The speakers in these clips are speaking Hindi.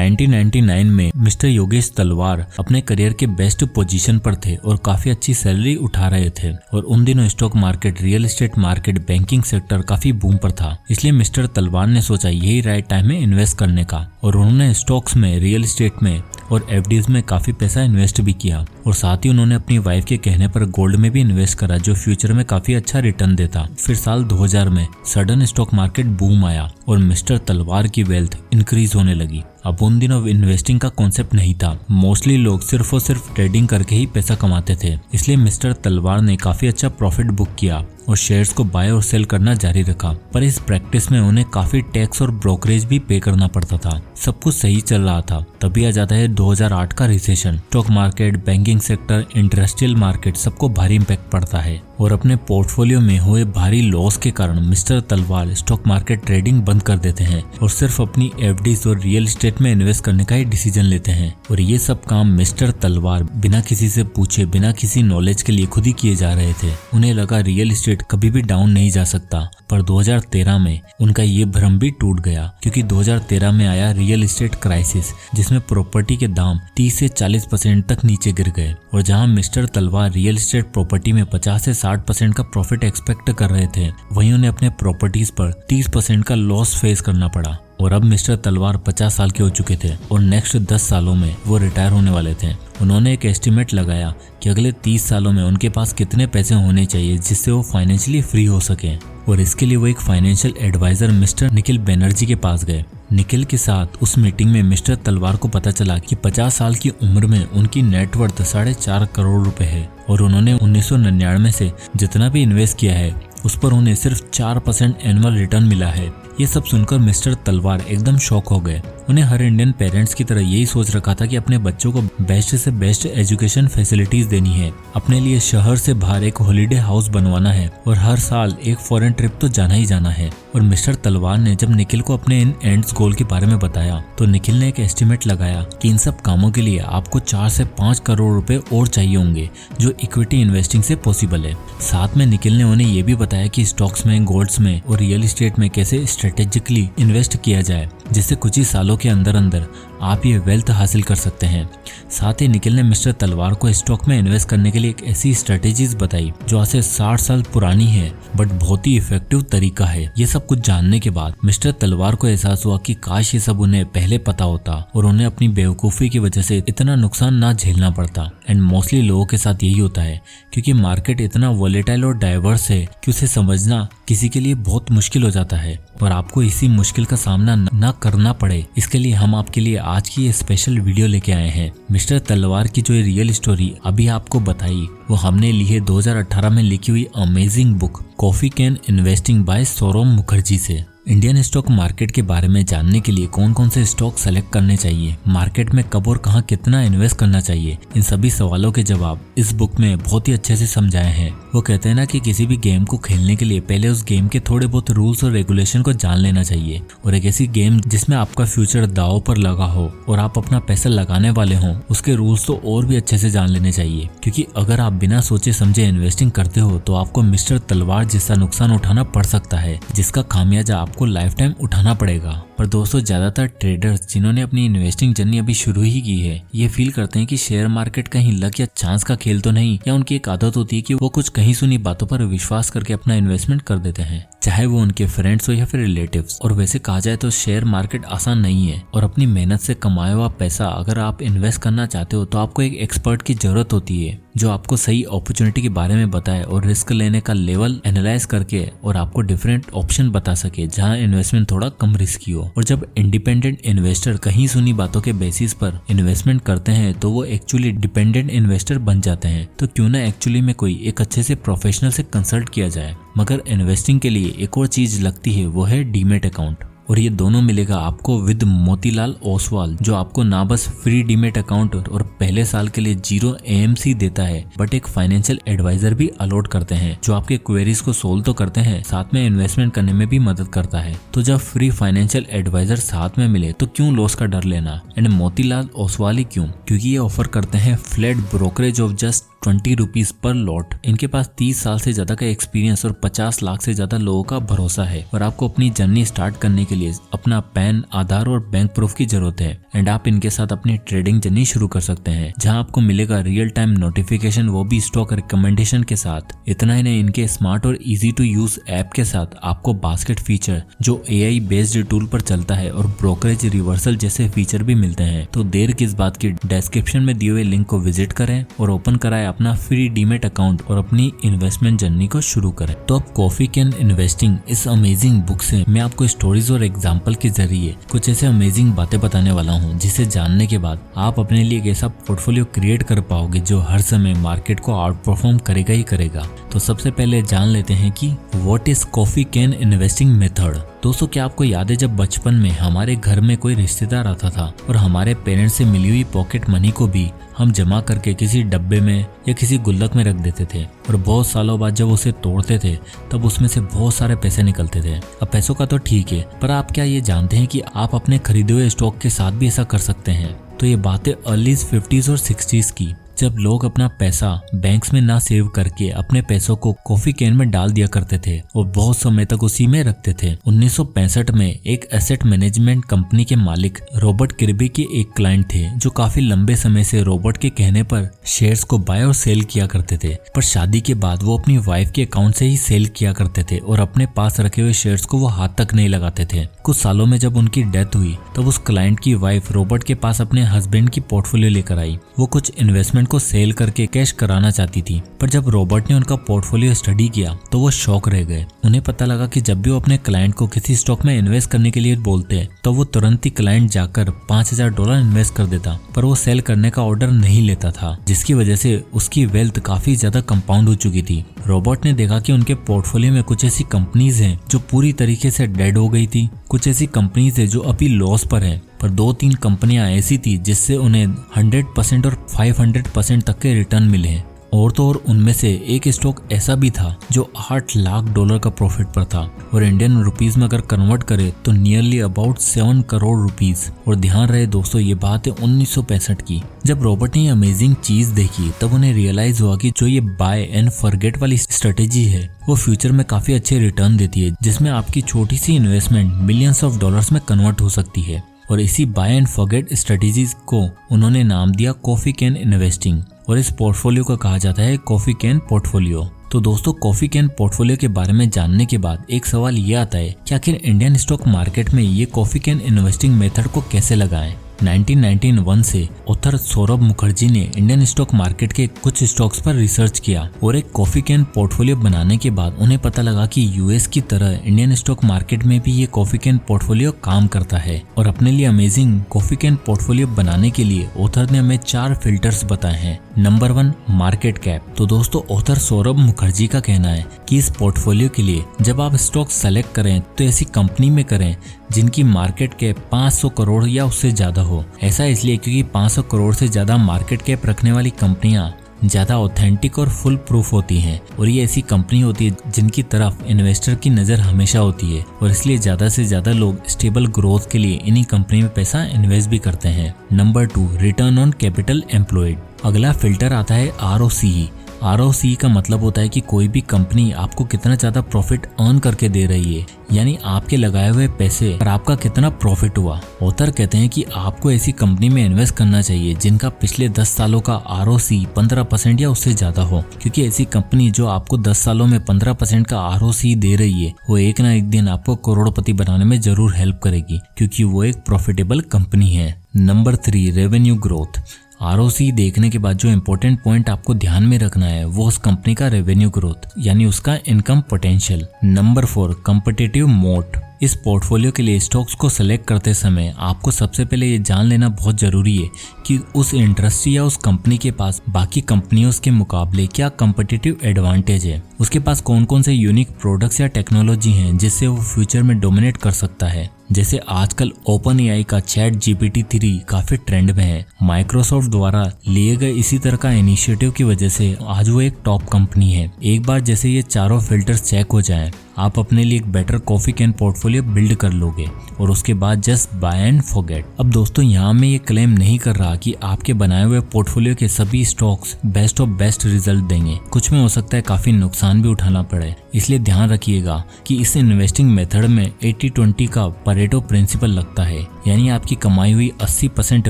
1999 में मिस्टर योगेश तलवार अपने करियर के बेस्ट पोजीशन पर थे और काफी अच्छी सैलरी उठा रहे थे और उन दिनों stock market, real estate market, banking sector काफी बूम पर था। इसलिए मिस्टर तलवार ने सोचा यही राइट टाइम है इन्वेस्ट करने का और उन्होंने स्टॉक्स में, रियल एस्टेट में और एफडीज में काफी पैसा इन्वेस्ट भी किया और साथ ही उन्होंने अपनी वाइफ के कहने पर गोल्ड में भी इन्वेस्ट करा जो फ्यूचर में काफी अच्छा रिटर्न देता। फिर साल 2000 में सडन स्टॉक मार्केट बूम आया और मिस्टर तलवार की वेल्थ इंक्रीज होने लगी। अब उन दिनों इन्वेस्टिंग का कॉन्सेप्ट नहीं था, मोस्टली लोग सिर्फ और सिर्फ ट्रेडिंग करके ही पैसा कमाते थे। इसलिए मिस्टर तलवार ने काफी अच्छा प्रॉफिट बुक किया और शेयर्स को बाय और सेल करना जारी रखा। पर इस प्रैक्टिस में उन्हें काफी टैक्स और ब्रोकरेज भी पे करना पड़ता था। सब कुछ सही चल रहा था, तभी आ जाता है 2008 का recession. Stock market, banking sector, industrial market सबको भारी इम्पैक्ट पड़ता है और अपने पोर्टफोलियो में हुए भारी लॉस के कारण मिस्टर तलवार स्टॉक मार्केट ट्रेडिंग बंद कर देते हैं और सिर्फ अपनी एफडीज और रियल एस्टेट में इन्वेस्ट करने का ही डिसीजन लेते हैं। और ये सब काम मिस्टर तलवार बिना किसी से पूछे, बिना किसी नॉलेज के लिए खुद ही किए जा रहे थे। उन्हें लगा रियल एस्टेट कभी भी डाउन नहीं जा सकता, पर 2013 में उनका ये भ्रम भी टूट गया क्योंकि 2013 में आया रियल एस्टेट क्राइसिस जिसमें प्रॉपर्टी के दाम 30 से 40% तक नीचे गिर गए और जहां मिस्टर तलवार रियल एस्टेट प्रॉपर्टी में 50 से 60% का प्रॉफिट एक्सपेक्ट कर रहे थे, वहीं उन्हें अपने प्रॉपर्टीज पर 30% का लॉस फेस करना पड़ा। और अब मिस्टर तलवार 50 साल के हो चुके थे और नेक्स्ट 10 सालों में वो रिटायर होने वाले थे। उन्होंने एक एस्टिमेट लगाया कि अगले 30 सालों में उनके पास कितने पैसे होने चाहिए जिससे वो फाइनेंशियली फ्री हो सके और इसके लिए वो एक financial adviser mister Nikhil Banerjee के पास गए। निखिल के साथ उस मीटिंग में मिस्टर तलवार को पता चला कि 50 साल की उम्र में उनकी नेटवर्थ 4.5 करोड़ रुपए है और उन्होंने 1999 से जितना भी इन्वेस्ट किया है उस पर उन्हें सिर्फ 4% एनुअल रिटर्न मिला है। ये सब सुनकर मिस्टर तलवार एकदम शॉक हो गए। उन्हें हर इंडियन पेरेंट्स की तरह यही सोच रखा था कि अपने बच्चों को बेस्ट से बेस्ट एजुकेशन फैसिलिटीज देनी है, अपने लिए शहर से बाहर एक हॉलिडे हाउस बनवाना है और हर साल एक फॉरेन ट्रिप तो जाना ही जाना है। और मिस्टर तलवार ने जब निखिल को अपने इन एंड्स गोल के बारे में बताया तो निखिल ने एक एस्टिमेट लगाया कि इन सब कामों के लिए आपको 4 से 5 करोड़ रुपए और चाहिए होंगे जो इक्विटी इन्वेस्टिंग से पॉसिबल है। साथ में निखिल ने उन्हें ये भी बताया कि स्टॉक्स में, गोल्ड्स में और रियल एस्टेट में कैसे स्ट्रेटेजिकली इन्वेस्ट किया जाए जिससे कुछ ही सालों के अंदर अंदर आप ये वेल्थ हासिल कर सकते हैं। साथ ही निखिल ने मिस्टर तलवार को स्टॉक में इन्वेस्ट करने के लिए एक ऐसी स्ट्रेटेजीज बताई जो आज से 60 साल पुरानी है बट बहुत ही इफेक्टिव तरीका है। ये सब कुछ जानने के बाद मिस्टर तलवार को एहसास हुआ कि काश ये सब उन्हें पहले पता होता और उन्हें अपनी बेवकूफ़ी की वजह से इतना नुकसान ना झेलना पड़ता। एंड मोस्टली लोगों के साथ यही होता है क्योंकि मार्केट इतना वॉलेटाइल और डाइवर्स है कि उसे समझना किसी के लिए बहुत मुश्किल हो जाता है और आपको इसी मुश्किल का सामना न करना पड़े इसके लिए हम आपके लिए आज की ये स्पेशल वीडियो लेके आए हैं। मिस्टर तलवार की जो ये रियल स्टोरी अभी आपको बताई वो हमने ली है 2018 में लिखी हुई amazing book Coffee Can Investing by Saurabh Mukherjee से। इंडियन स्टॉक मार्केट के बारे में जानने के लिए कौन कौन से स्टॉक सेलेक्ट करने चाहिए, मार्केट में कब और कहां कितना इन्वेस्ट करना चाहिए, इन सभी सवालों के जवाब इस बुक में बहुत ही अच्छे से समझाए हैं। वो कहते हैं ना कि किसी भी गेम को खेलने के लिए पहले उस गेम के थोड़े बहुत रूल्स और रेगुलेशन को जान लेना चाहिए और एक ऐसी गेम जिसमें आपका फ्यूचर दांव पर लगा हो और आप अपना पैसा लगाने वाले हों उसके रूल्स तो और भी अच्छे से जान लेने चाहिए क्योंकि अगर आप बिना सोचे समझे इन्वेस्टिंग करते हो तो आपको मिस्टर तलवार जैसा नुकसान उठाना पड़ सकता है जिसका खामियाजा आपको लाइफ टाइम उठाना पड़ेगा। पर दोस्तों ज्यादातर ट्रेडर्स जिन्होंने अपनी इन्वेस्टिंग जर्नी अभी शुरू ही की है ये फील करते हैं कि शेयर मार्केट कहीं लक या चांस का खेल तो नहीं, या उनकी एक आदत होती है कि वो कुछ कहीं सुनी बातों पर विश्वास करके अपना इन्वेस्टमेंट कर देते हैं, चाहे वो उनके फ्रेंड्स हो या फिर रिलेटिव्स। और वैसे कहा जाए तो शेयर मार्केट आसान नहीं है और अपनी मेहनत से कमाया हुआ पैसा अगर आप इन्वेस्ट करना चाहते हो तो आपको एक एक्सपर्ट की जरूरत होती है जो आपको सही अपॉर्चुनिटी के बारे में बताए और रिस्क लेने का लेवल एनालाइज करके और आपको डिफरेंट ऑप्शन बता सके जहां इन्वेस्टमेंट थोड़ा कम रिस्की हो। और जब इंडिपेंडेंट इन्वेस्टर कहीं सुनी बातों के बेसिस पर इन्वेस्टमेंट करते हैं तो वो एक्चुअली डिपेंडेंट इन्वेस्टर बन जाते हैं। तो क्यों ना एक्चुअली में कोई एक अच्छे से प्रोफेशनल से कंसल्ट किया जाए। मगर इन्वेस्टिंग के लिए एक और चीज लगती है वो है डीमेट अकाउंट और ये दोनों मिलेगा आपको विद मोतीलाल ओसवाल जो आपको ना बस फ्री डीमेट अकाउंट और पहले साल के लिए 0 AMC देता है बट एक फाइनेंशियल एडवाइजर भी अलॉट करते हैं जो आपके क्वेरीज को सोल्व तो करते हैं साथ में इन्वेस्टमेंट करने में भी मदद करता है। तो जब फ्री फाइनेंशियल एडवाइजर साथ में मिले तो क्यों लॉस का डर लेना। एंड मोतीलाल ओसवाल ही क्यों, क्योंकि ये ऑफर करते हैं फ्लैट ब्रोकरेज ऑफ जस्ट ₹20 पर लॉट। इनके पास 30 साल से ज्यादा का एक्सपीरियंस और 50 लाख से ज्यादा लोगों का भरोसा है और आपको अपनी जर्नी स्टार्ट करने के लिए अपना पैन, आधार और बैंक प्रूफ की जरूरत है। एंड आप इनके साथ अपनी ट्रेडिंग जर्नी शुरू कर सकते हैं, जहां आपको मिलेगा रियल टाइम नोटिफिकेशन, वो भी स्टॉक रिकमेंडेशन के साथ। इतना ही नहीं, इनके स्मार्ट और इजी टू यूज ऐप के साथ आपको बास्केट फीचर जो AI बेस्ड टूल पर चलता है और ब्रोकरेज रिवर्सल जैसे फीचर भी मिलते हैं। तो देर किस बात की, डिस्क्रिप्शन में दिए हुए लिंक को विजिट करें और ओपन कराएं अपना फ्री डीमेट अकाउंट और अपनी इन्वेस्टमेंट जर्नी को शुरू करें। तो अब कॉफी कैन इन्वेस्टिंग इस अमेजिंग बुक से मैं आपको स्टोरीज और एग्जाम्पल के जरिए कुछ ऐसे अमेजिंग बातें बताने वाला हूँ, जिसे जानने के बाद आप अपने लिए एक ऐसा पोर्टफोलियो क्रिएट कर पाओगे जो हर समय मार्केट को आउट परफॉर्म करेगा ही करेगा। तो सबसे पहले जान लेते हैं कि what is coffee Can investing method. दोस्तों, क्या आपको याद है जब बचपन में हमारे घर में कोई रिश्तेदार आता था और हमारे पेरेंट्स से मिली हुई पॉकेट मनी को भी हम जमा करके किसी डब्बे में या किसी गुल्लक में रख देते थे और बहुत सालों बाद जब उसे तोड़ते थे तब उसमें से बहुत सारे पैसे निकलते थे। अब पैसों का तो ठीक है, पर आप क्या ये जानते हैं कि आप अपने खरीदे हुए स्टॉक के साथ भी ऐसा कर सकते हैं? तो ये बातें अर्ली 50s और 60s की, जब लोग अपना पैसा बैंक्स में ना सेव करके अपने पैसों को कॉफी कैन में डाल दिया करते थे और बहुत समय तक उसी में रखते थे। 1965 में एक एसेट मैनेजमेंट कंपनी के मालिक रॉबर्ट किर्बी के एक क्लाइंट थे जो काफी लंबे समय से रॉबर्ट के कहने पर शेयर्स को बाय और सेल किया करते थे, पर शादी के बाद वो अपनी वाइफ के अकाउंट से ही सेल किया करते थे और अपने पास रखे हुए शेयर्स को वो हाथ तक नहीं लगाते थे। कुछ सालों में जब उनकी डेथ हुई तब उस क्लाइंट की वाइफ रॉबर्ट के पास अपने हस्बैंड की पोर्टफोलियो लेकर आई। वो कुछ इन्वेस्टमेंट को सेल करके कैश कराना चाहती थी, पर जब रॉबर्ट ने उनका पोर्टफोलियो स्टडी किया तो वो शॉक रह गए। उन्हें पता लगा कि जब भी वो अपने क्लाइंट को किसी स्टॉक में इन्वेस्ट करने के लिए बोलते तो वो तुरंत ही क्लाइंट जाकर $5000 इन्वेस्ट कर देता, पर वो सेल करने का ऑर्डर नहीं लेता था, जिसकी वजह से उसकी वेल्थ काफी ज्यादा कंपाउंड हो चुकी थी। रॉबर्ट ने देखा कि उनके पोर्टफोलियो में कुछ ऐसी कंपनीज हैं जो पूरी तरीके से डेड हो गई थी, कुछ ऐसी कंपनीज है जो अभी लॉस पर है, पर 2-3 कंपनियां ऐसी थी जिससे उन्हें 100% और 500% तक के रिटर्न मिले हैं। और तो और उनमें से एक स्टॉक ऐसा भी था जो $8 लाख का प्रॉफिट पर था और इंडियन रुपीस में अगर कन्वर्ट करे तो नियरली अबाउट 7 करोड़ रुपीस। और ध्यान रहे दोस्तों, ये बात है 1965 की। जब रॉबर्ट ने ये अमेजिंग चीज देखी तब उन्हें रियलाइज हुआ कि जो ये बाय एंड फॉरगेट वाली स्ट्रेटेजी है वो फ्यूचर में काफी अच्छे रिटर्न देती है, जिसमें आपकी छोटी सी इन्वेस्टमेंट मिलियंस ऑफ डॉलर्स में कन्वर्ट हो सकती है। और इसी बाय एंड फॉरगेट स्ट्रेटेजीज को उन्होंने नाम दिया कॉफी कैन इन्वेस्टिंग और इस पोर्टफोलियो को कहा जाता है कॉफी कैन पोर्टफोलियो। तो दोस्तों, कॉफी कैन पोर्टफोलियो के बारे में जानने के बाद एक सवाल ये आता है कि आखिर इंडियन स्टॉक मार्केट में ये कॉफी कैन इन्वेस्टिंग मेथड को कैसे लगाएं। 1991 से ऑथर सौरभ मुखर्जी ने इंडियन स्टॉक मार्केट के कुछ स्टॉक्स पर रिसर्च किया और एक कॉफी कैन पोर्टफोलियो बनाने के बाद उन्हें पता लगा कि यूएस की तरह इंडियन स्टॉक मार्केट में भी ये कॉफी कैन पोर्टफोलियो काम करता है। और अपने लिए अमेजिंग कॉफी कैन पोर्टफोलियो बनाने के लिए ऑथर ने हमें 4 फिल्टर्स बताए हैं। Number 1, market cap. तो दोस्तों, ऑथर सौरभ मुखर्जी का कहना है कि इस पोर्टफोलियो के लिए जब आप स्टॉक सेलेक्ट करें तो ऐसी कंपनी में करें जिनकी मार्केट कैप 500 करोड़ या उससे ज्यादा हो। ऐसा इसलिए क्योंकि 500 करोड़ से ज्यादा मार्केट कैप रखने वाली कंपनियां ज्यादा ऑथेंटिक और फुल प्रूफ होती हैं और ये ऐसी कंपनी होती है जिनकी तरफ इन्वेस्टर की नजर हमेशा होती है और इसलिए ज्यादा से ज्यादा लोग स्टेबल ग्रोथ के लिए इन्हीं कंपनी में पैसा इन्वेस्ट भी करते हैं। Number 2, return on capital employed. अगला फिल्टर आता है ROCE। ROCE का मतलब होता है कि कोई भी कंपनी आपको कितना ज्यादा प्रॉफिट अर्न करके दे रही है, यानी आपके लगाए हुए पैसे पर आपका कितना प्रॉफिट हुआ। ऑथर कहते हैं कि आपको ऐसी कंपनी में इन्वेस्ट करना चाहिए जिनका पिछले 10 सालों का ROCE 15% या उससे ज्यादा हो, क्योंकि ऐसी कंपनी जो आपको 10 सालों में 15% का ROCE दे रही है वो एक ना एक दिन आपको करोड़पति बनाने में जरूर हेल्प करेगी, क्योंकि वो एक प्रॉफिटेबल कंपनी है। Number 3, revenue growth. ROCE देखने के बाद जो इम्पोर्टेंट पॉइंट आपको ध्यान में रखना है वो उस कंपनी का रेवेन्यू ग्रोथ यानी उसका इनकम पोटेंशियल। नंबर 4, कॉम्पिटिटिव मोट। इस पोर्टफोलियो के लिए स्टॉक्स को सिलेक्ट करते समय आपको सबसे पहले ये जान लेना बहुत जरूरी है कि उस इंडस्ट्री या उस कंपनी के पास बाकी कंपनियों के मुकाबले क्या कॉम्पिटिटिव एडवांटेज है, उसके पास कौन कौन से यूनिक प्रोडक्ट्स या टेक्नोलॉजी हैं जिससे वो फ्यूचर में डोमिनेट कर सकता है। जैसे आजकल OpenAI का ChatGPT-3 काफी ट्रेंड में है। माइक्रोसॉफ्ट द्वारा लिए गए इसी तरह का इनिशिएटिव की वजह से आज वो एक टॉप कंपनी है। एक बार जैसे ये चारों फिल्टर्स चेक हो जाएं, आप अपने लिए एक better coffee can portfolio build कर लोगे और उसके बाद जस्ट बाय एंड फॉरगेट। अब दोस्तों यहाँ मैं ये क्लेम नहीं कर रहा कि आपके बनाए हुए पोर्टफोलियो के सभी stocks best of best result देंगे। कुछ में हो सकता है काफी नुकसान भी उठाना पड़े, इसलिए ध्यान रखिएगा कि इस इन्वेस्टिंग मेथड में 80-20 का परेटो प्रिंसिपल लगता है, यानी आपकी कमाई हुई 80%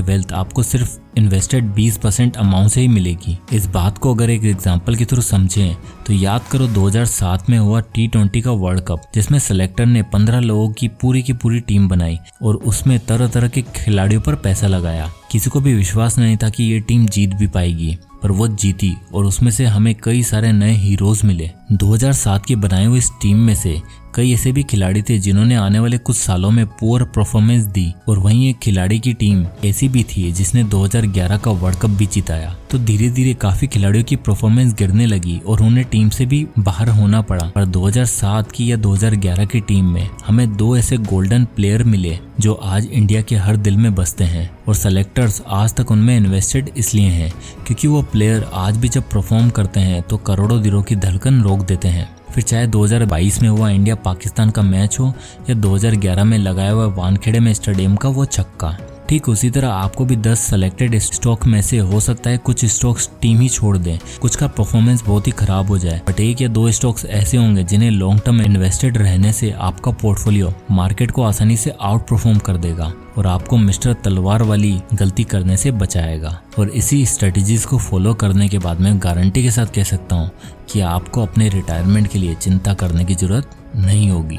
वेल्थ आपको सिर्फ इन्वेस्टेड 20% अमाउंट से ही मिलेगी। इस बात को अगर एक एग्जांपल के थ्रू समझें तो याद करो 2007 में हुआ T20 का वर्ल्ड कप, जिसमें सेलेक्टर ने 15 लोगों की पूरी टीम बनाई और उसमें तरह तरह के खिलाड़ियों पर पैसा लगाया। किसी को भी विश्वास नहीं था कि ये टीम जीत भी पाएगी, पर वो जीती और उसमें से हमें कई सारे नए हीरोज मिले। 2007 की बनाई हुई इस टीम में से कई ऐसे भी खिलाड़ी थे जिन्होंने आने वाले कुछ सालों में पुअर परफॉर्मेंस दी, और वहीं एक खिलाड़ी की टीम ऐसी भी थी जिसने 2011 का वर्ल्ड कप भी जिताया। तो धीरे धीरे काफी खिलाड़ियों की परफॉर्मेंस गिरने लगी और उन्हें टीम से भी बाहर होना पड़ा। पर 2007 की या 2011 की टीम में हमें दो ऐसे गोल्डन प्लेयर मिले जो आज इंडिया के हर दिल में बसते हैं, और सेलेक्टर्स आज तक उनमें इन्वेस्टेड इसलिए हैं क्योंकि वो प्लेयर आज भी जब परफॉर्म करते हैं तो करोड़ों दिलों की धड़कन रोक देते हैं। फिर चाहे 2022 में हुआ इंडिया पाकिस्तान का मैच हो या 2011 में लगाया हुआ वानखेड़े में स्टेडियम का वो छक्का, ठीक उसी तरह आपको भी 10 सेलेक्टेड स्टॉक में से हो सकता है कुछ स्टॉक्स टीम ही छोड़ दें, कुछ का परफॉर्मेंस बहुत ही खराब हो जाए, बट 1 या 2 स्टॉक्स ऐसे होंगे जिन्हें लॉन्ग टर्म इन्वेस्टेड रहने से आपका पोर्टफोलियो मार्केट को आसानी से आउट परफॉर्म कर देगा और आपको मिस्टर तलवार वाली गलती करने से बचाएगा। और इसी स्ट्रेटेजीज को फॉलो करने के बाद मैं गारंटी के साथ कह सकता हूँ कि आपको अपने रिटायरमेंट के लिए चिंता करने की जरूरत नहीं होगी।